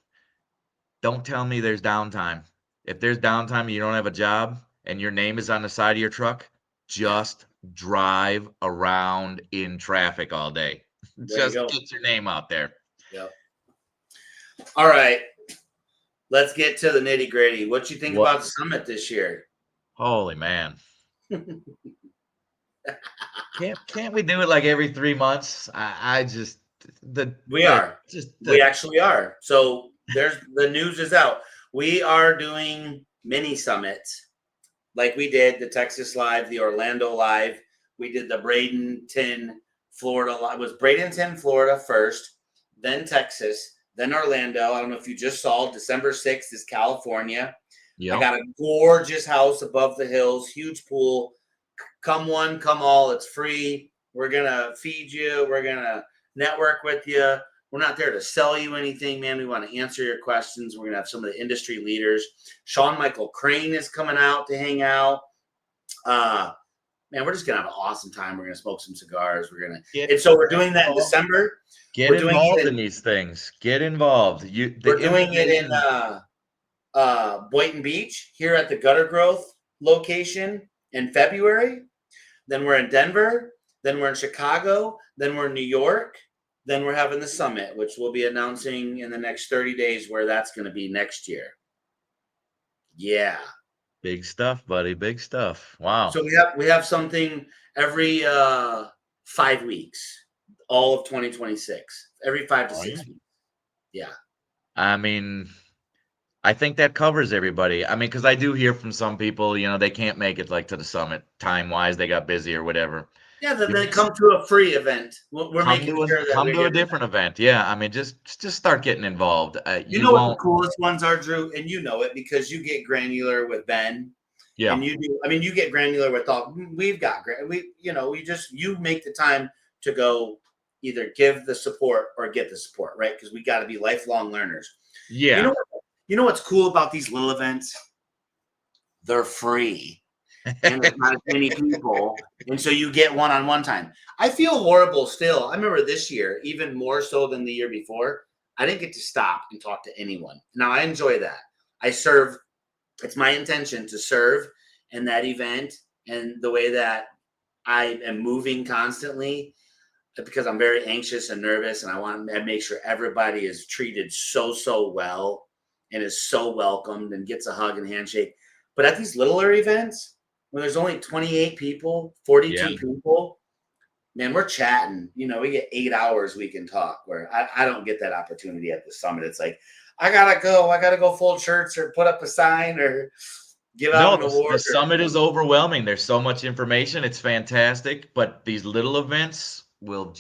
Don't tell me there's downtime. If there's downtime and you don't have a job and your name is on the side of your truck, just drive around in traffic all day. There you Just go. get your name out there. Yep. All right. Let's get to the nitty gritty. What you think about the summit this year? Holy man. Can't we do it like every 3 months? We actually are. So the news is out. We are doing mini summits like we did the Texas Live, the Orlando Live. We did the Bradenton, Florida Live. It was Bradenton, Florida first, then Texas, then Orlando. I don't know if you just saw December 6th is California. Yep. I got a gorgeous house above the hills, huge pool. Come one, come all. It's free. We're going to feed you. We're going to network with you. We're not there to sell you anything, man. We want to answer your questions. We're going to have some of the industry leaders. Sean Michael Crane is coming out to hang out. Man, we're just going to have an awesome time. We're going to smoke some cigars. We're doing that in December. Get involved in these things. Get involved. We're doing it in Boynton Beach here at the Gutter Growth location in February. Then we're in Denver. Then we're in Chicago. Then we're in New York. Then we're having the summit, which we'll be announcing in the next 30 days where that's going to be next year. Yeah. Big stuff, buddy. Big stuff. Wow. So we have something every 5 weeks, all of 2026, every 5 to 6 weeks. Yeah. I mean, I think that covers everybody. I mean, because I do hear from some people, they can't make it like to the summit time-wise. They got busy or whatever. Yeah, then they come to a free event. We're making sure that come to a different event. Yeah, I mean, just start getting involved. You know what the coolest ones are, Drew, and you know it because you get granular with Ben. Yeah, and you do. I mean, you get granular with all. We've got you make the time to go either give the support or get the support, right? Because we got to be lifelong learners. Yeah. You know what's cool about these little events? They're free. And there's not as many people, and so you get one-on-one time. I feel horrible still. I remember this year, even more so than the year before, I didn't get to stop and talk to anyone. Now I enjoy that. I serve. It's my intention to serve in that event, and the way that I am moving constantly because I'm very anxious and nervous, and I want to make sure everybody is treated so well and is so welcomed and gets a hug and handshake. But at these littler events, when there's only 28 people, 42 people, man, we're chatting. We get 8 hours we can talk, where I don't get that opportunity at the summit. It's like, I gotta go fold shirts or put up a sign or, give No, out an award. the summit is overwhelming. There's so much information. It's fantastic, but these little events will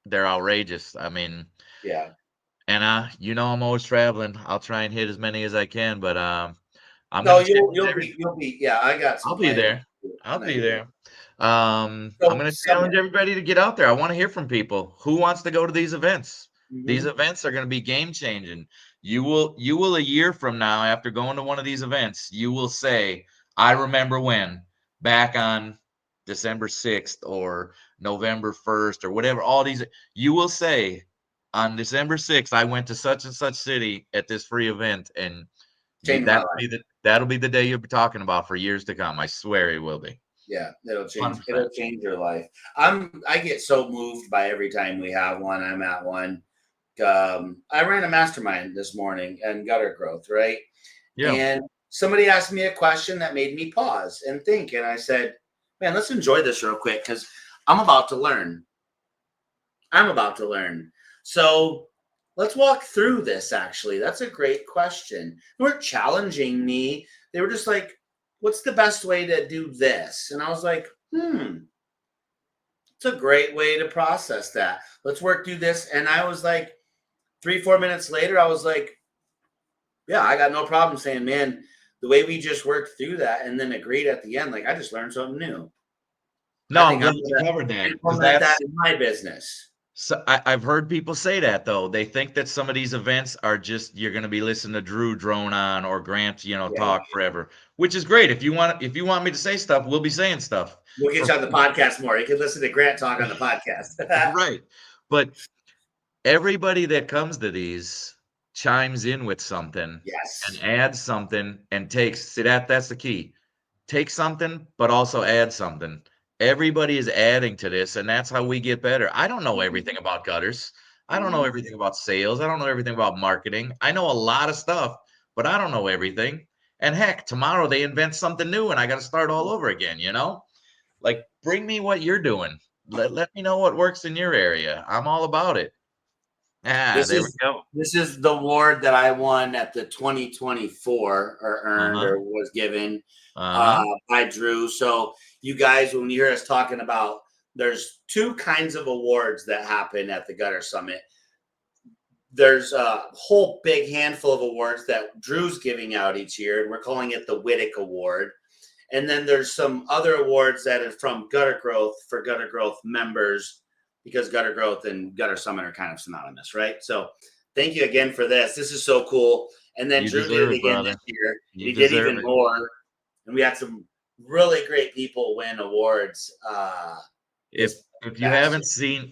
they're outrageous. I mean, Yeah. and I'm always traveling. I'll try and hit as many as I can, but I'm No, gonna you'll be. Yeah, I got some I'll be plans. there. I'll be there. I'm So gonna summit. challenge everybody to get out there. I want to hear from people. Who wants to go to these events? These Mhm. events are gonna be game changing. You will a year from now, after going to one of these events, you will say, I remember when back on December 6th or November 1st or whatever, all these you will say on December 6th, I went to such and such city at this free event, and Changed my life. that'll be the day you'll be talking about for years to come. I swear it will be. Yeah, it'll change. 100%. It'll change your life. I get so moved by every time we have one. I'm at one. I ran a mastermind this morning and gutter growth, right? Yeah. And somebody asked me a question that made me pause and think. And I said, man, let's enjoy this real quick because I'm about to learn. So let's walk through this, actually. That's a great question. They weren't challenging me. They were just like, what's the best way to do this? And I was like, it's a great way to process that. Let's work through this. And I was like, 3-4 minutes later, I was like, yeah, I got no problem saying, man, the way we just worked through that and then agreed at the end, like I just learned something new. No, I I'm think glad I'm you gonna covered that because implement that in my business. so I've heard people say that though. They think that some of these events are just you're going to be listening to Drew drone on or Grant, Yeah. talk forever, which is great. If you want me to say stuff, we'll be saying stuff. We'll get you on the podcast more. You can listen to Grant talk on the podcast. Right. But everybody that comes to these chimes in with something Yes. and adds something and that's the key. Take something, but also add something. Everybody is adding to this, and that's how we get better. I don't know everything about gutters. I don't know everything about sales. I don't know everything about marketing. I know a lot of stuff, but I don't know everything. And heck, tomorrow they invent something new and I got to start all over again, Like, bring me what you're doing. Let me know what works in your area. I'm all about it. This There we is go. this is the award that I won at the 2024 or earned Uh-huh. or was given Uh-huh. by Drew. So you guys, when you hear us talking about, there's two kinds of awards that happen at the Gutter Summit. There's a whole big handful of awards that Drew's giving out each year, and we're calling it the Wittig Award. And then there's some other awards that are from Gutter Growth for Gutter Growth members, because Gutter Growth and Gutter Summit are kind of synonymous, right? So thank you again for this. This is so cool. And then You Drew deserve did it it, again brother. this year. You He did deserve even it. more. And we had some really great people win awards. If you haven't seen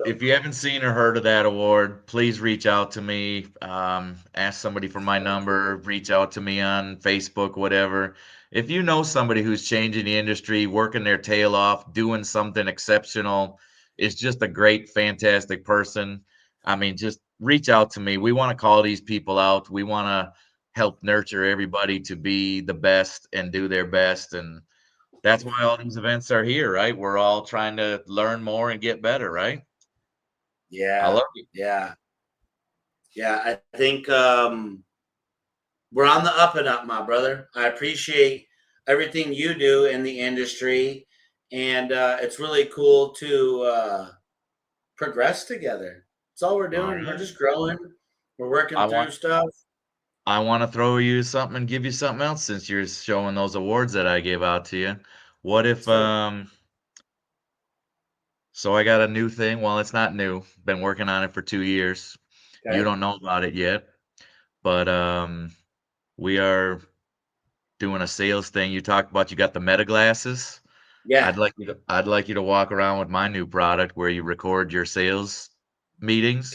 or heard of that award, please reach out to me. Ask somebody for my number. Reach out to me on Facebook, whatever. If you know somebody who's changing the industry, working their tail off, doing something exceptional, is just a great, fantastic person. I mean, just reach out to me. We want to call these people out. We want to help nurture everybody to be the best and do their best. And that's why all these events are here, right? We're all trying to learn more and get better, right? I Yeah. love it. Yeah. Yeah. I think we're on the up and up, my brother. I appreciate everything you do in the industry. And it's really cool to progress together. That's all we're All doing. We're right. just growing. We're working I through want stuff. I want to throw you something and give you something else since you're showing those awards that I gave out to you. What if so I got a new thing. Well, it's not new. Been working on it for 2 years. You Okay. don't know about it yet, but we are doing a sales thing. You talked about you got the meta glasses. Yeah. I'd like you to walk around with my new product where you record your sales meetings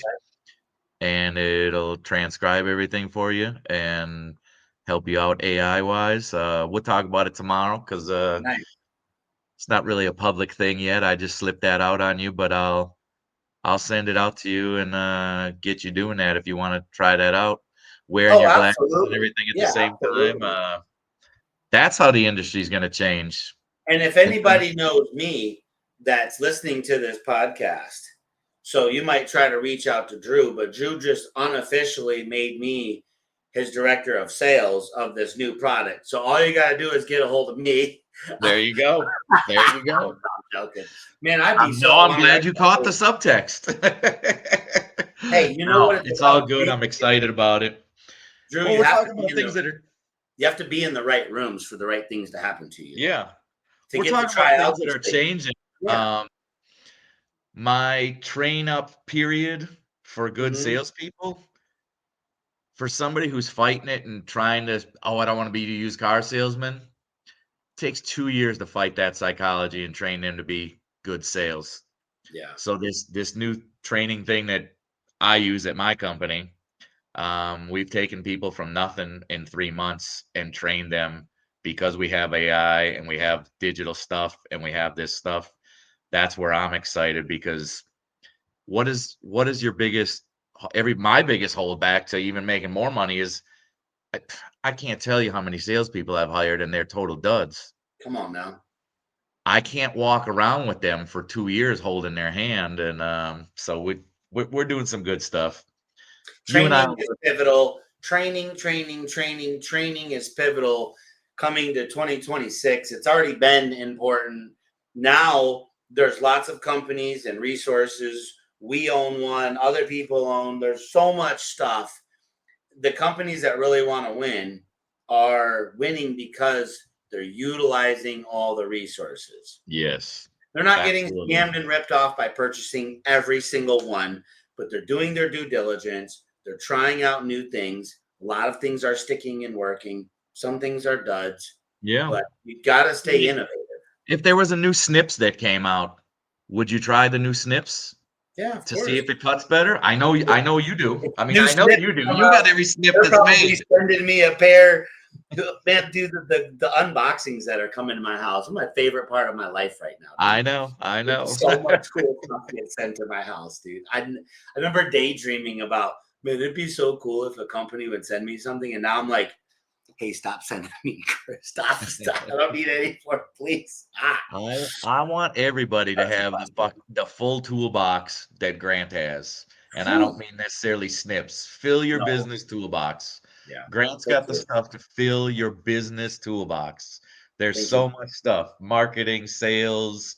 and it'll transcribe everything for you and help you out AI wise. We'll talk about it tomorrow because Nice. it's not really a public thing yet. I just slipped that out on you, but I'll send it out to you and get you doing that if you want to try that out. Wearing Oh, your glasses and absolutely. everything at the Yeah, same time. absolutely. That's how the industry is going to change. And if It's gonna- anybody knows me that's listening to this podcast, so you might try to reach out to Drew, but Drew just unofficially made me his director of sales of this new product. So all you got to do is get a hold of me. There you go. There you go. I'm joking. Man, I'd be so I'm honored. glad you caught the subtext. Hey, you know No, what? it's all good. I'm excited about it. Drew, Well, you we're have talking to be about in things the, that are, you have to be in the right rooms for the right things to happen to you. yeah. To We're get to talking try about out things that these are things. changing. Yeah. My train up period for good Mhm. salespeople, for somebody who's fighting it and trying to, oh, I don't want to be a used car salesman, takes 2 years to fight that psychology and train them to be good sales. Yeah. So this new training thing that I use at my company, we've taken people from nothing in 3 months and trained them because we have AI and we have digital stuff and we have this stuff. That's where I'm excited because what is your biggest my biggest holdback to even making more money is I, I can't tell you how many salespeople I've hired and they're total duds. Come on now. I can't walk around with them for 2 years holding their hand, and so we're doing some good stuff. You and I, Training is pivotal. Training is pivotal coming to 2026. It's already been important. Now there's lots of companies and resources. We own one, other people own. There's so much stuff. The companies that really want to win are winning because they're utilizing all the resources. yes, They're not getting absolutely. scammed and ripped off by purchasing every single one, but they're doing their due diligence. They're trying out new things. A lot of things are sticking and working. Some things are duds, Yeah. but you got to stay innovative. If there was a new Snips that came out, would you try the new Snips Yeah, of to course. see if it cuts better? I know you do. I mean, New I know Snips you do. come You out, got every Snip they're that's probably made. sending me a pair. Man, dude, the unboxings that are coming to my house are my favorite part of my life right now. Dude. I know. So much cool stuff gets sent to my house, dude. I remember daydreaming about, man, it'd be so cool if a company would send me something, and now I'm like, hey, stop sending me, Chris. Stop. I don't need any more, please. I want everybody to have the full toolbox that Grant has. And I don't mean necessarily Snips. Fill your No. business toolbox. Yeah. Grant's Thank got the you. stuff to fill your business toolbox. There's Thank so you. much stuff. Marketing, sales,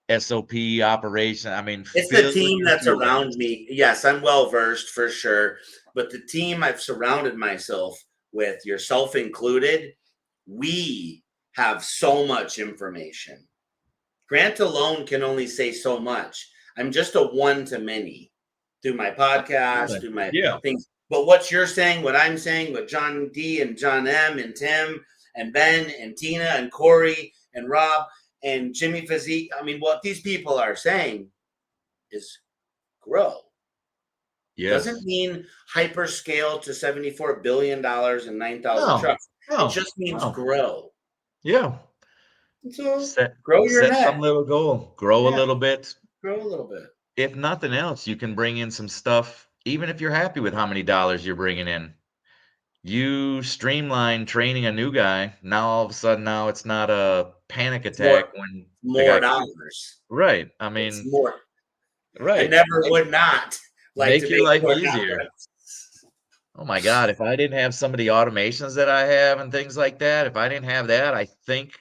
SOP, operation. I mean, It's the fill team your that's around toolbox. me. Yes, I'm well versed for sure, but the team I've surrounded myself with, yourself included, we have so much information. Grant alone can only say so much. I'm just a one to many through my podcast, through my Yeah. things. But what you're saying, what I'm saying, what John D and John M and Tim and Ben and Tina and Corey and Rob and Jimmy Physique, I mean, what these people are saying is grow. Yes. Doesn't mean hyperscale to $74 billion and 9,000 No. trucks. No. It just means No. grow. Yeah. So grow your Set net. some little goal. Grow a little bit. Grow a little bit. If nothing else, you can bring in some stuff, even if you're happy with how many dollars you're bringing in. You streamline training a new guy. Now all of a sudden, now it's not a panic attack when the More guy. dollars. Right. I It's mean, more. I right. never would not like to Make your make life more easier. dollars. Oh my God, if I didn't have some of the automations that I have and things like that, if I didn't have that, I think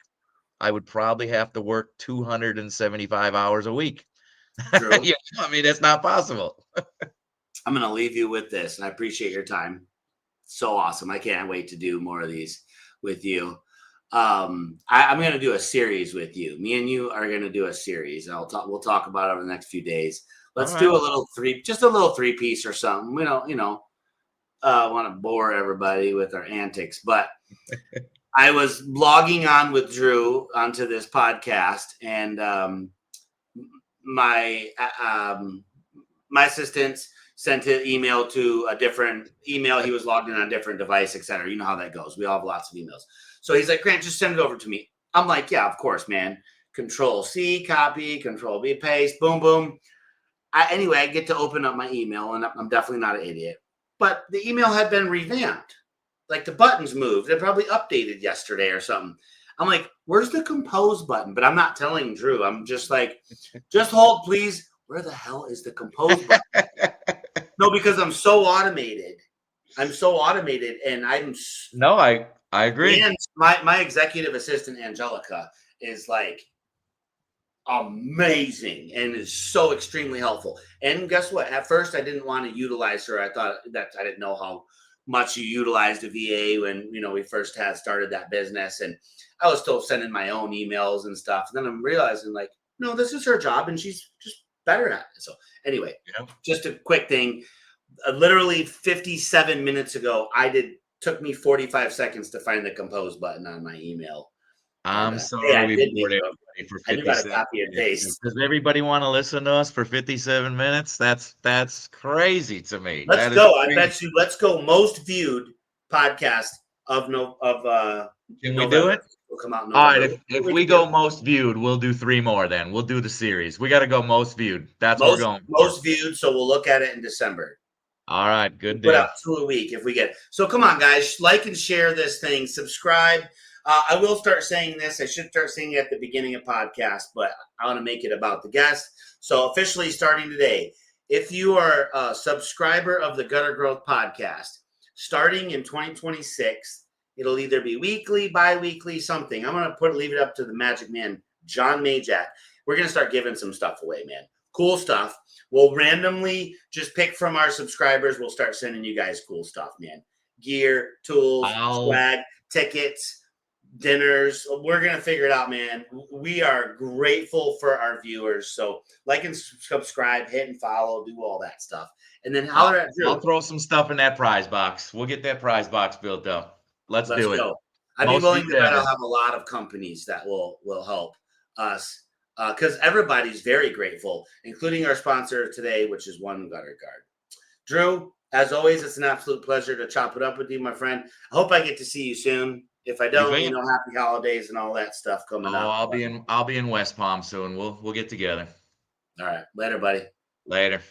I would probably have to work 275 hours a week. True. Yeah, I mean, that's not possible. I'm going to leave you with this, and I appreciate your time. So awesome. I can't wait to do more of these with you. I'm going to do a series with you. Me and you are going to do a series. We'll talk about it over the next few days. Let's do a little three piece or something. We don't, want to bore everybody with our antics, but I was logging on with Drew onto this podcast, and my assistants sent an email to a different email. He was logged in on a different device, etc. You know how that goes. We all have lots of emails. So he's like, Grant, just send it over to me. I'm like, yeah, of course, man. Control C, copy, Control V, paste, boom, boom. Anyway, I get to open up my email, and I'm definitely not an idiot. But the email had been revamped. Like the buttons moved. They probably updated yesterday or something. I'm like, where's the compose button? But I'm not telling Drew. I'm just like, just hold, please. Where the hell is the compose button? No, because I'm so automated. I'm so automated, and No, I agree. and my executive assistant Angelica is like amazing and is so extremely helpful. And guess what? At first, I didn't want to utilize her. I thought that I didn't know how much you utilized a VA when we first had started that business, and I was still sending my own emails and stuff. And then I'm realizing, like, no, this is her job, and she's just better at it. So anyway, just a quick thing. Literally 57 minutes ago, took me 45 seconds to find the compose button on my email. I'm sorry we bored everybody for 57 I knew how to copy and paste. Does everybody want to listen to us for 57 minutes? That's crazy to me. Let's go. I bet you. Let's go. Most viewed podcast of Can we November. do it? Will come out in All November. right. If we go most viewed, we'll do 3 more. Then we'll do the series. We got to go most viewed. That's what we're going for. Most viewed. So we'll look at it in December. All right. Good Put deal. out 2 a week if we get. So come on, guys, like and share this thing. Subscribe. I will start saying this. I should start saying it at the beginning of podcast, but I want to make it about the guest. So officially starting today, if you are a subscriber of the Gutter Growth Podcast, starting in 2026, it'll either be weekly, bi-weekly, something. I'm going to leave it up to the magic man, John Majak. We're going to start giving some stuff away, man. Cool stuff. We'll randomly just pick from our subscribers. We'll start sending you guys cool stuff, man. Gear, tools, swag, tickets, dinners. We're going to figure it out, man. We are grateful for our viewers. So like and subscribe, hit and follow, do all that stuff. And then holler at Drew. I'll throw some stuff in that prize box. We'll get that prize box built up. Let's do it. I'd be willing to bet I'll have a lot of companies that will help us because everybody's very grateful, including our sponsor today, which is One Gutter Guard. Drew, as always, it's an absolute pleasure to chop it up with you, my friend. I hope I get to see you soon. If I don't, happy holidays and all that stuff coming up. I'll be in West Palm soon. We'll get together. All right. Later, buddy. Later.